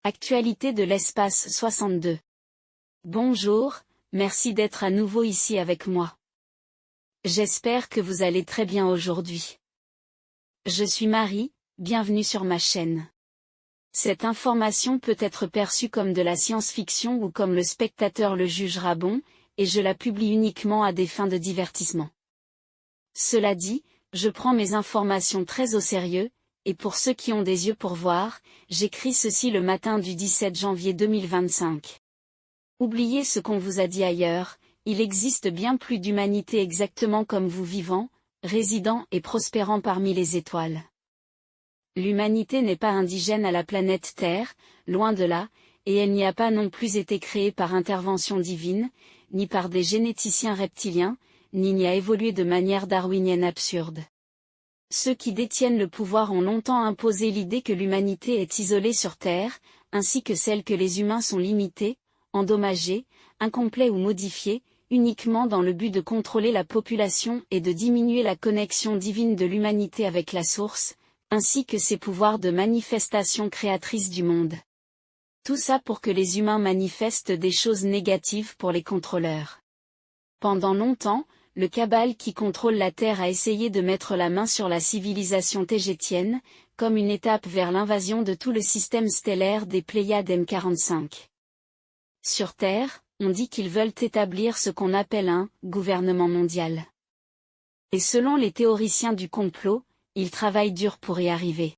Actualité de l'espace 62. Bonjour, merci d'être à nouveau ici avec moi. J'espère que vous allez très bien aujourd'hui. Je suis Marie, bienvenue sur ma chaîne. Cette information peut être perçue comme de la science-fiction ou comme le spectateur le jugera bon, et je la publie uniquement à des fins de divertissement. Cela dit, je prends mes informations très au sérieux, et pour ceux qui ont des yeux pour voir, j'écris ceci le matin du 17 janvier 2025. Oubliez ce qu'on vous a dit ailleurs, il existe bien plus d'humanité exactement comme vous vivant, résidant et prospérant parmi les étoiles. L'humanité n'est pas indigène à la planète Terre, loin de là, et elle n'y a pas non plus été créée par intervention divine, ni par des généticiens reptiliens, ni n'y a évolué de manière darwinienne absurde. Ceux qui détiennent le pouvoir ont longtemps imposé l'idée que l'humanité est isolée sur Terre, ainsi que celle que les humains sont limités, endommagés, incomplets ou modifiés, uniquement dans le but de contrôler la population et de diminuer la connexion divine de l'humanité avec la source, ainsi que ses pouvoirs de manifestation créatrice du monde. Tout ça pour que les humains manifestent des choses négatives pour les contrôleurs. Pendant longtemps, le cabal qui contrôle la Terre a essayé de mettre la main sur la civilisation tégétienne, comme une étape vers l'invasion de tout le système stellaire des Pléiades M45. Sur Terre, on dit qu'ils veulent établir ce qu'on appelle un « gouvernement mondial ». Et selon les théoriciens du complot, ils travaillent dur pour y arriver.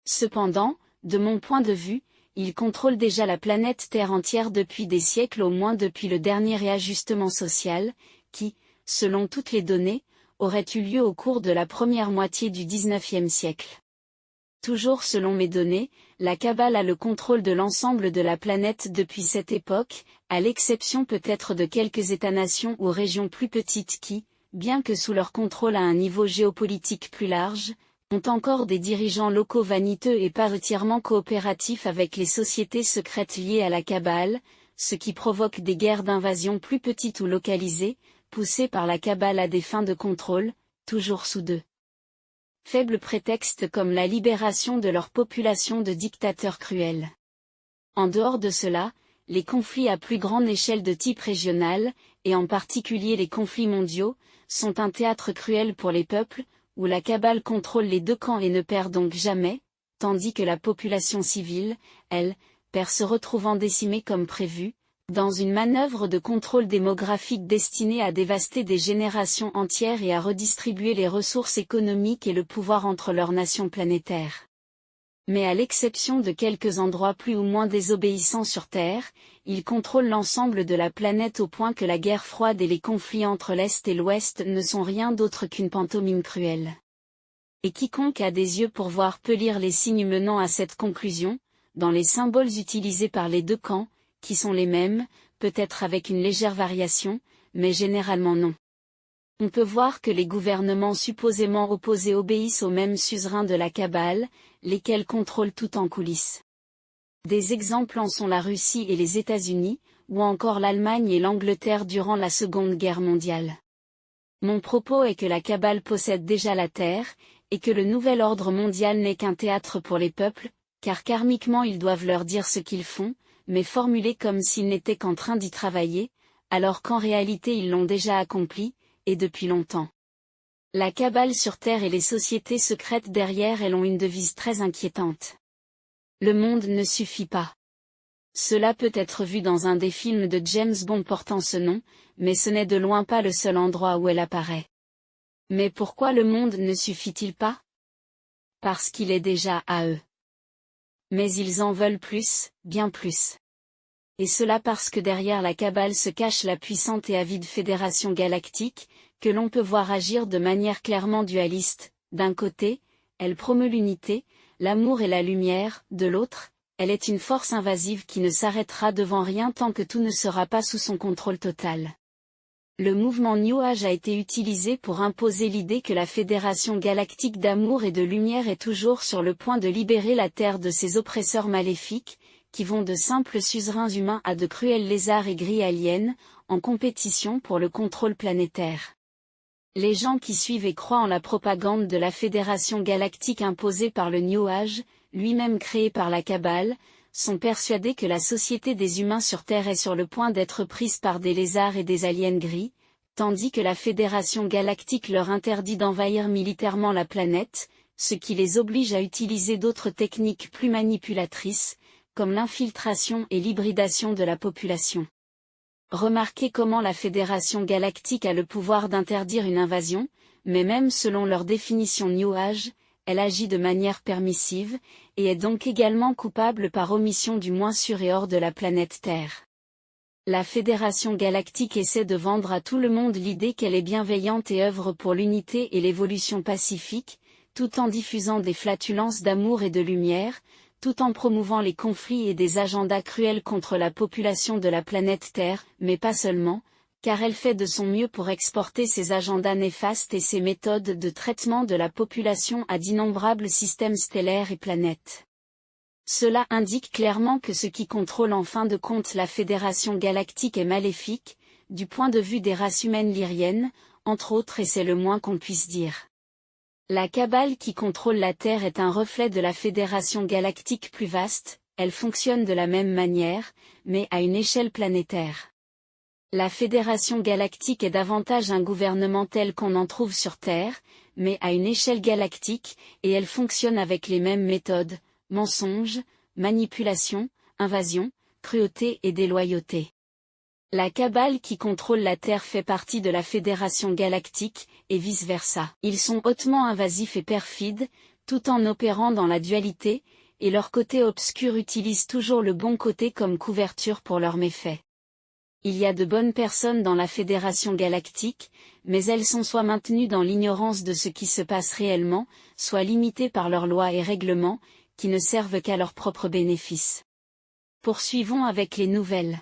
Cependant, de mon point de vue, ils contrôlent déjà la planète Terre entière depuis des siècles, au moins depuis le dernier réajustement social, qui, selon toutes les données, aurait eu lieu au cours de la première moitié du XIXe siècle. Toujours selon mes données, la Kabbale a le contrôle de l'ensemble de la planète depuis cette époque, à l'exception peut-être de quelques États-nations ou régions plus petites qui, bien que sous leur contrôle à un niveau géopolitique plus large, ont encore des dirigeants locaux vaniteux et pas entièrement coopératifs avec les sociétés secrètes liées à la Kabbale, ce qui provoque des guerres d'invasion plus petites ou localisées, poussées par la Kabbale à des fins de contrôle, toujours sous de faibles prétextes comme la libération de leur population de dictateurs cruels. En dehors de cela, les conflits à plus grande échelle de type régional, et en particulier les conflits mondiaux, sont un théâtre cruel pour les peuples, où la Kabbale contrôle les deux camps et ne perd donc jamais, tandis que la population civile, elle, perd se retrouvant décimée comme prévu, dans une manœuvre de contrôle démographique destinée à dévaster des générations entières et à redistribuer les ressources économiques et le pouvoir entre leurs nations planétaires. Mais à l'exception de quelques endroits plus ou moins désobéissants sur Terre, ils contrôlent l'ensemble de la planète au point que la guerre froide et les conflits entre l'Est et l'Ouest ne sont rien d'autre qu'une pantomime cruelle. Et quiconque a des yeux pour voir peut lire les signes menant à cette conclusion, dans les symboles utilisés par les deux camps, qui sont les mêmes, peut-être avec une légère variation, mais généralement non. On peut voir que les gouvernements supposément opposés obéissent aux mêmes suzerains de la Kabbale, lesquels contrôlent tout en coulisses. Des exemples en sont la Russie et les États-Unis, ou encore l'Allemagne et l'Angleterre durant la Seconde Guerre mondiale. Mon propos est que la Kabbale possède déjà la Terre, et que le nouvel ordre mondial n'est qu'un théâtre pour les peuples, car karmiquement ils doivent leur dire ce qu'ils font, mais formulé comme s'ils n'étaient qu'en train d'y travailler, alors qu'en réalité ils l'ont déjà accompli, et depuis longtemps. La Kabbale sur Terre et les sociétés secrètes derrière elles ont une devise très inquiétante. Le monde ne suffit pas. Cela peut être vu dans un des films de James Bond portant ce nom, mais ce n'est de loin pas le seul endroit où elle apparaît. Mais pourquoi le monde ne suffit-il pas? Parce qu'il est déjà à eux. Mais ils en veulent plus, bien plus. Et cela parce que derrière la Kabbale se cache la puissante et avide Fédération Galactique, que l'on peut voir agir de manière clairement dualiste. D'un côté, elle promeut l'unité, l'amour et la lumière, de l'autre, elle est une force invasive qui ne s'arrêtera devant rien tant que tout ne sera pas sous son contrôle total. Le mouvement New Age a été utilisé pour imposer l'idée que la Fédération Galactique d'amour et de lumière est toujours sur le point de libérer la Terre de ses oppresseurs maléfiques, qui vont de simples suzerains humains à de cruels lézards et gris aliens, en compétition pour le contrôle planétaire. Les gens qui suivent et croient en la propagande de la Fédération Galactique imposée par le New Age, lui-même créé par la Kabbale, sont persuadés que la société des humains sur Terre est sur le point d'être prise par des lézards et des aliens gris, tandis que la Fédération galactique leur interdit d'envahir militairement la planète, ce qui les oblige à utiliser d'autres techniques plus manipulatrices, comme l'infiltration et l'hybridation de la population. Remarquez comment la Fédération galactique a le pouvoir d'interdire une invasion, mais même selon leur définition New Age, elle agit de manière permissive, et est donc également coupable par omission du moins sûr et hors de la planète Terre. La Fédération galactique essaie de vendre à tout le monde l'idée qu'elle est bienveillante et œuvre pour l'unité et l'évolution pacifique, tout en diffusant des flatulences d'amour et de lumière, tout en promouvant les conflits et des agendas cruels contre la population de la planète Terre, mais pas seulement, car elle fait de son mieux pour exporter ses agendas néfastes et ses méthodes de traitement de la population à d'innombrables systèmes stellaires et planètes. Cela indique clairement que ce qui contrôle en fin de compte la Fédération galactique est maléfique, du point de vue des races humaines lyriennes, entre autres, et c'est le moins qu'on puisse dire. La cabale qui contrôle la Terre est un reflet de la Fédération galactique plus vaste, elle fonctionne de la même manière, mais à une échelle planétaire. La Fédération galactique est davantage un gouvernement tel qu'on en trouve sur Terre, mais à une échelle galactique, et elle fonctionne avec les mêmes méthodes: mensonges, manipulation, invasion, cruauté et déloyauté. La cabale qui contrôle la Terre fait partie de la Fédération galactique, et vice-versa. Ils sont hautement invasifs et perfides, tout en opérant dans la dualité, et leur côté obscur utilise toujours le bon côté comme couverture pour leurs méfaits. Il y a de bonnes personnes dans la Fédération galactique, mais elles sont soit maintenues dans l'ignorance de ce qui se passe réellement, soit limitées par leurs lois et règlements, qui ne servent qu'à leur propre bénéfice. Poursuivons avec les nouvelles.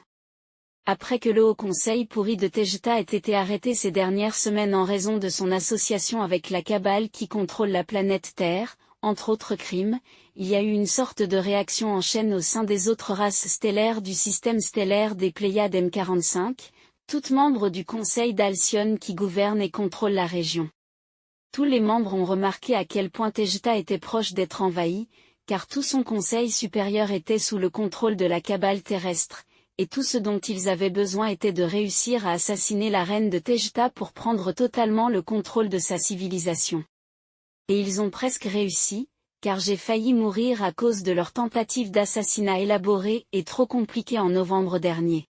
Après que le Haut Conseil pourri de Tejta ait été arrêté ces dernières semaines en raison de son association avec la cabale qui contrôle la planète Terre, entre autres crimes, il y a eu une sorte de réaction en chaîne au sein des autres races stellaires du système stellaire des Pléiades M45, toutes membres du Conseil d'Alcyone qui gouverne et contrôle la région. Tous les membres ont remarqué à quel point Tejta était proche d'être envahi, car tout son conseil supérieur était sous le contrôle de la cabale terrestre, et tout ce dont ils avaient besoin était de réussir à assassiner la reine de Tejta pour prendre totalement le contrôle de sa civilisation. Et ils ont presque réussi, car j'ai failli mourir à cause de leur tentative d'assassinat élaborée et trop compliquée en novembre dernier.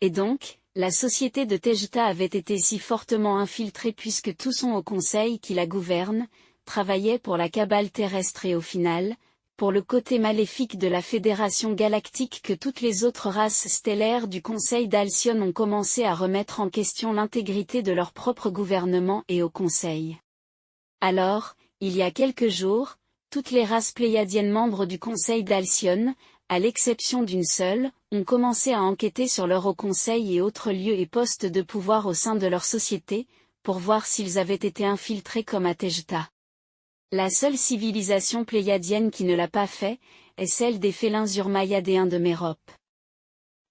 Et donc, la société de Tejta avait été si fortement infiltrée puisque tout son haut conseil qui la gouverne, travaillait pour la cabale terrestre et au final, pour le côté maléfique de la Fédération galactique que toutes les autres races stellaires du Conseil d'Alcyone ont commencé à remettre en question l'intégrité de leur propre gouvernement et au Conseil. Alors, il y a quelques jours, toutes les races pléiadiennes membres du Conseil d'Alcyone, à l'exception d'une seule, ont commencé à enquêter sur leur haut conseil et autres lieux et postes de pouvoir au sein de leur société, pour voir s'ils avaient été infiltrés comme à Tejta. La seule civilisation pléiadienne qui ne l'a pas fait, est celle des félins urmayadéens de Mérope.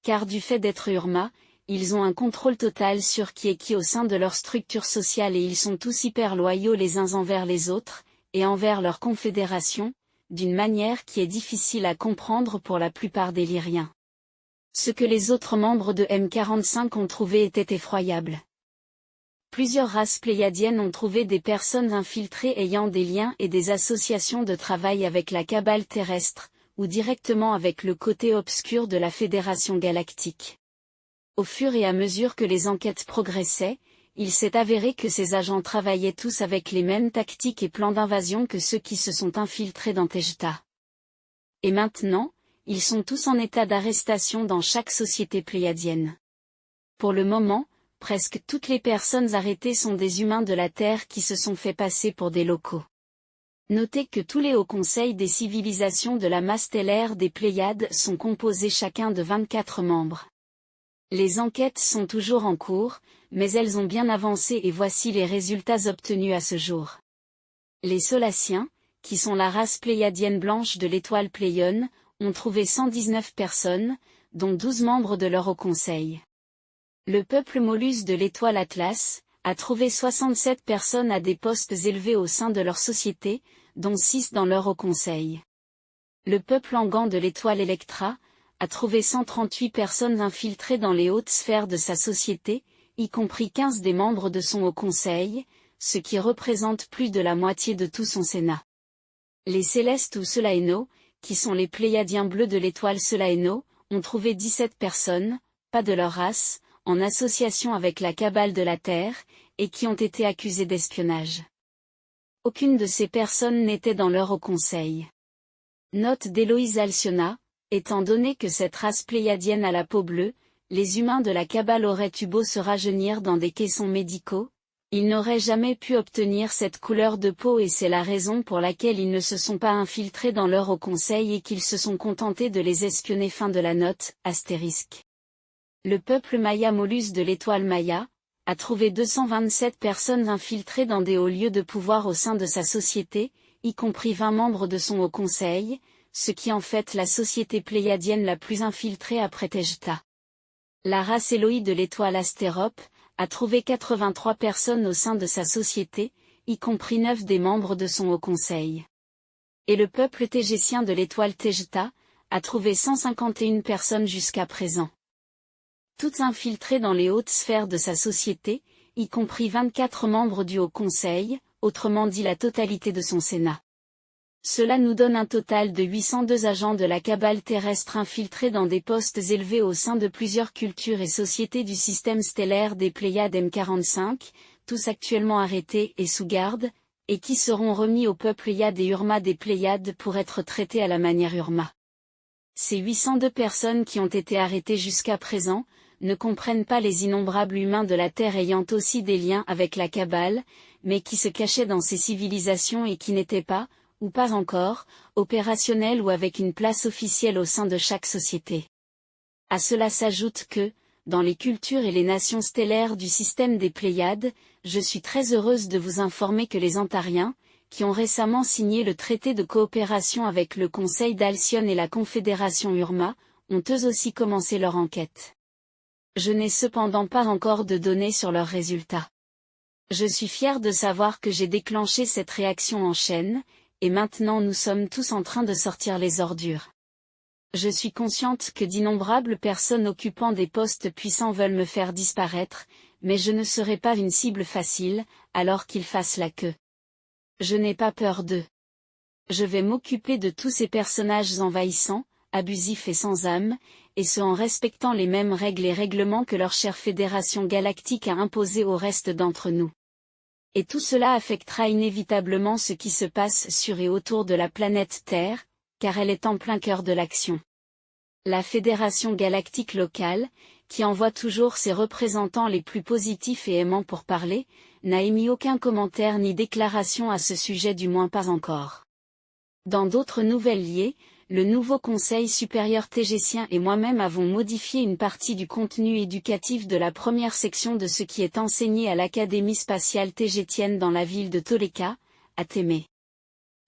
Car du fait d'être Urma, ils ont un contrôle total sur qui est qui au sein de leur structure sociale et ils sont tous hyper loyaux les uns envers les autres, et envers leur confédération, d'une manière qui est difficile à comprendre pour la plupart des Lyriens. Ce que les autres membres de M45 ont trouvé était effroyable. Plusieurs races pléiadiennes ont trouvé des personnes infiltrées ayant des liens et des associations de travail avec la cabale terrestre, ou directement avec le côté obscur de la Fédération galactique. Au fur et à mesure que les enquêtes progressaient, il s'est avéré que ces agents travaillaient tous avec les mêmes tactiques et plans d'invasion que ceux qui se sont infiltrés dans Tejta. Et maintenant, ils sont tous en état d'arrestation dans chaque société pléiadienne. Pour le moment, presque toutes les personnes arrêtées sont des humains de la Terre qui se sont fait passer pour des locaux. Notez que tous les hauts conseils des civilisations de la masse stellaire des Pléiades sont composés chacun de 24 membres. Les enquêtes sont toujours en cours, mais elles ont bien avancé et voici les résultats obtenus à ce jour. Les Solaciens, qui sont la race pléiadienne blanche de l'étoile Pléione, ont trouvé 119 personnes, dont 12 membres de leur haut conseil. Le peuple Molus de l'étoile Atlas a trouvé 67 personnes à des postes élevés au sein de leur société, dont 6 dans leur haut conseil. Le peuple Angan de l'étoile Electra a trouvé 138 personnes infiltrées dans les hautes sphères de sa société, y compris 15 des membres de son Haut Conseil, ce qui représente plus de la moitié de tout son Sénat. Les Célestes ou Solaeno, qui sont les Pléiadiens bleus de l'étoile Solaeno, ont trouvé 17 personnes, pas de leur race, en association avec la cabale de la Terre, et qui ont été accusées d'espionnage. Aucune de ces personnes n'était dans leur Haut Conseil. Note d'Héloïse Alcyona, étant donné que cette race pléiadienne a la peau bleue, les humains de la cabale auraient eu beau se rajeunir dans des caissons médicaux, ils n'auraient jamais pu obtenir cette couleur de peau et c'est la raison pour laquelle ils ne se sont pas infiltrés dans leur Haut Conseil et qu'ils se sont contentés de les espionner. Fin de la note, astérisque. Le peuple Maya Molus de l'étoile Maya a trouvé 227 personnes infiltrées dans des hauts lieux de pouvoir au sein de sa société, y compris 20 membres de son Haut Conseil, ce qui en fait la société pléiadienne la plus infiltrée après Tejta. La race Eloi de l'étoile Astérope a trouvé 83 personnes au sein de sa société, y compris 9 des membres de son Haut Conseil. Et le peuple tégétien de l'étoile Tejta a trouvé 151 personnes jusqu'à présent. Toutes infiltrées dans les hautes sphères de sa société, y compris 24 membres du Haut Conseil, autrement dit la totalité de son Sénat. Cela nous donne un total de 802 agents de la cabale terrestre infiltrés dans des postes élevés au sein de plusieurs cultures et sociétés du système stellaire des Pléiades M45, tous actuellement arrêtés et sous garde, et qui seront remis au peuple Yad et Urma des Pléiades pour être traités à la manière Urma. Ces 802 personnes qui ont été arrêtées jusqu'à présent, ne comprennent pas les innombrables humains de la Terre ayant aussi des liens avec la cabale, mais qui se cachaient dans ces civilisations et qui n'étaient pas, ou pas encore, opérationnels ou avec une place officielle au sein de chaque société. À cela s'ajoute que, dans les cultures et les nations stellaires du système des Pléiades, je suis très heureuse de vous informer que les Antariens, qui ont récemment signé le traité de coopération avec le Conseil d'Alcyone et la Confédération Urma, ont eux aussi commencé leur enquête. Je n'ai cependant pas encore de données sur leurs résultats. Je suis fière de savoir que j'ai déclenché cette réaction en chaîne, et maintenant nous sommes tous en train de sortir les ordures. Je suis consciente que d'innombrables personnes occupant des postes puissants veulent me faire disparaître, mais je ne serai pas une cible facile, alors qu'ils fassent la queue. Je n'ai pas peur d'eux. Je vais m'occuper de tous ces personnages envahissants, abusifs et sans âme, et ce en respectant les mêmes règles et règlements que leur chère Fédération Galactique a imposés au reste d'entre nous. Et tout cela affectera inévitablement ce qui se passe sur et autour de la planète Terre, car elle est en plein cœur de l'action. La Fédération Galactique locale, qui envoie toujours ses représentants les plus positifs et aimants pour parler, n'a émis aucun commentaire ni déclaration à ce sujet, du moins pas encore. Dans d'autres nouvelles liées, le nouveau Conseil supérieur tégétien et moi-même avons modifié une partie du contenu éducatif de la première section de ce qui est enseigné à l'Académie spatiale tégétienne dans la ville de Toleka, à Témé.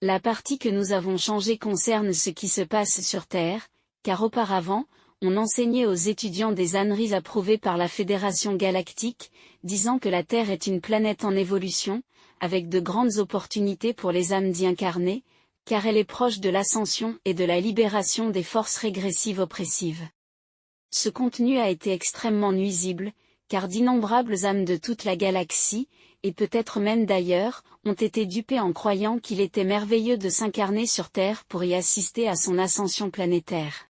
La partie que nous avons changée concerne ce qui se passe sur Terre, car auparavant, on enseignait aux étudiants des âneries approuvées par la Fédération Galactique, disant que la Terre est une planète en évolution, avec de grandes opportunités pour les âmes d'y incarner, car elle est proche de l'ascension et de la libération des forces régressives oppressives. Ce contenu a été extrêmement nuisible, car d'innombrables âmes de toute la galaxie, et peut-être même d'ailleurs, ont été dupées en croyant qu'il était merveilleux de s'incarner sur Terre pour y assister à son ascension planétaire.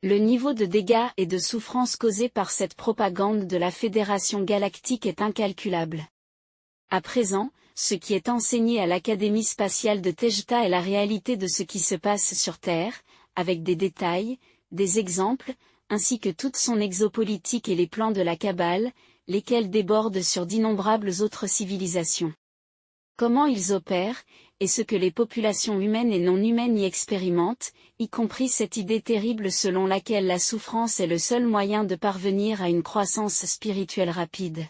Le niveau de dégâts et de souffrances causés par cette propagande de la Fédération Galactique est incalculable. À présent, ce qui est enseigné à l'Académie spatiale de Tejta est la réalité de ce qui se passe sur Terre, avec des détails, des exemples, ainsi que toute son exopolitique et les plans de la Kabbale, lesquels débordent sur d'innombrables autres civilisations. Comment ils opèrent, et ce que les populations humaines et non humaines y expérimentent, y compris cette idée terrible selon laquelle la souffrance est le seul moyen de parvenir à une croissance spirituelle rapide.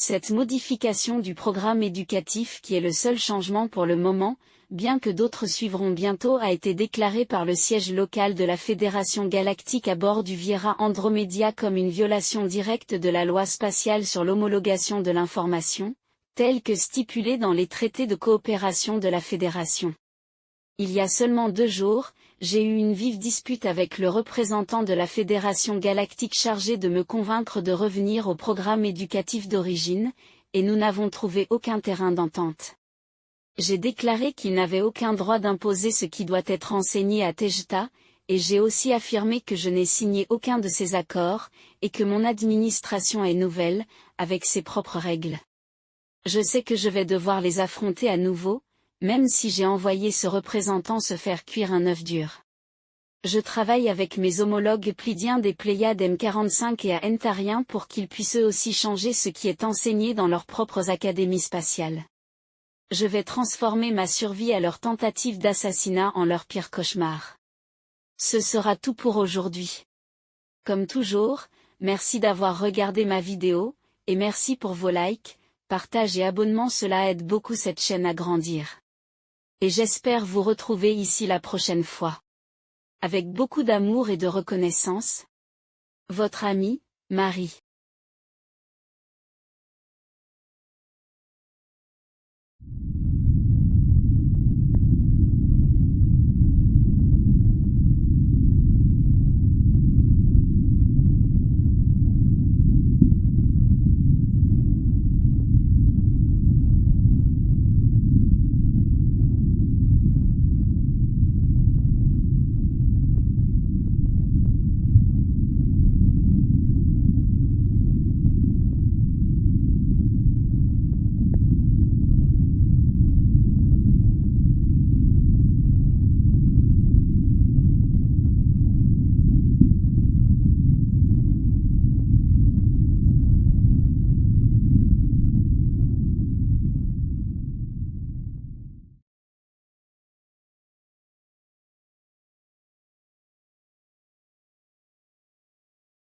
Cette modification du programme éducatif qui est le seul changement pour le moment, bien que d'autres suivront bientôt, a été déclarée par le siège local de la Fédération Galactique à bord du Viera Andromedia comme une violation directe de la loi spatiale sur l'homologation de l'information, telle que stipulée dans les traités de coopération de la Fédération. Il y a seulement 2 jours, j'ai eu une vive dispute avec le représentant de la Fédération Galactique chargé de me convaincre de revenir au programme éducatif d'origine, et nous n'avons trouvé aucun terrain d'entente. J'ai déclaré qu'il n'avait aucun droit d'imposer ce qui doit être enseigné à Tejta, et j'ai aussi affirmé que je n'ai signé aucun de ces accords, et que mon administration est nouvelle, avec ses propres règles. Je sais que je vais devoir les affronter à nouveau, même si j'ai envoyé ce représentant se faire cuire un œuf dur. Je travaille avec mes homologues pleidiens des Pléiades M45 et à Entarien pour qu'ils puissent eux aussi changer ce qui est enseigné dans leurs propres académies spatiales. Je vais transformer ma survie à leur tentative d'assassinat en leur pire cauchemar. Ce sera tout pour aujourd'hui. Comme toujours, merci d'avoir regardé ma vidéo, et merci pour vos likes, partages et abonnements, cela aide beaucoup cette chaîne à grandir. Et j'espère vous retrouver ici la prochaine fois. Avec beaucoup d'amour et de reconnaissance. Votre amie, Marie.